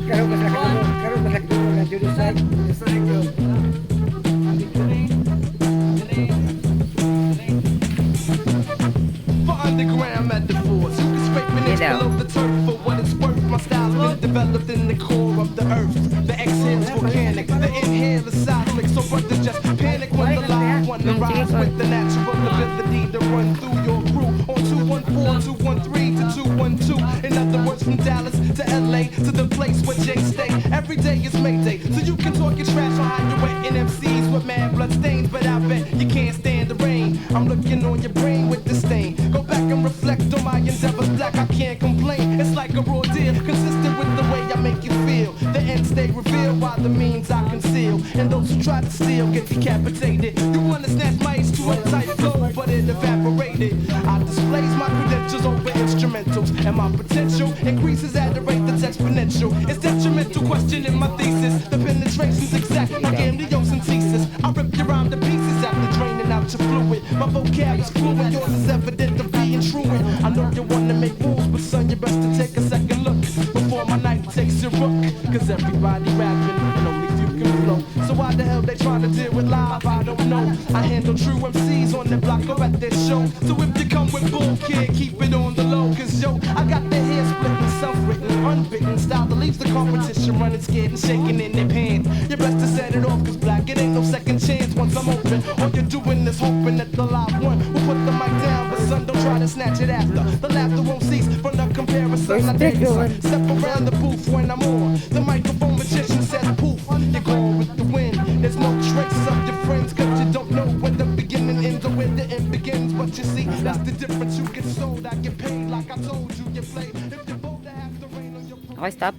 Karon ba sa genocide? For underground metaphors, you can scrape an inch below the turf for what it's worth. My style has been developed in the core of the earth. The exhale's volcanic, the inhale is seismic. So brothers just panic when the live one arrives with the natural ability to run through your crew on 214, 213 to 212. In other words, from Dallas to LA to the place where Jay stay. Every day is Mayday, so you can talk your trash on how you're wetting MCs with mad blood stains, but I bet you can't stand the rain. I'm looking on your brain with disdain. Go back and reflect on my endeavors, black, I can't complain. It's like a raw deal, consistent with the way I make you feel. The ends stay revealed while the means I conceal. And those who try to steal get decapitated. You wanna snatch my ace to a tight flow, but it evaporated. I displays my credentials over instrumentals, and my potential increases at a rate that's exponential. It's detrimental questioning my thesis. The penetration's exact like amniocentesis. I rip your rhyme to pieces after draining out your fluid. My vocab is fluent, yours is evident of being truant. I know you wanna make moves, but son, you best to take a second look before my night takes your rook. Cause everybody rapping and only few can flow. So why the hell they trying to deal with live? I don't know. I handle true MCs on the block or at their show. So if you come with bull, kid, keep it on the low. Cause yo, I got the hair splitting, self-written, unbitten style that leaves the competition running scared and shaking in their pants. You best to set it off, cause black, it ain't no second chance once I'm open. All you're doing is hoping that the live one will put the mic down, but son, don't try to snatch it after. The laughter won't cease from the comparison. I take it, step around the booth when I'm on. The microphone magician says poof, you're going with the wind. There's no traces of your friends, cause you don't know when the beginning ends or when the end begins. But you see, that's the difference. You get sold, I get paid like I told you, you play. If you both have the rain on your Okay, stop.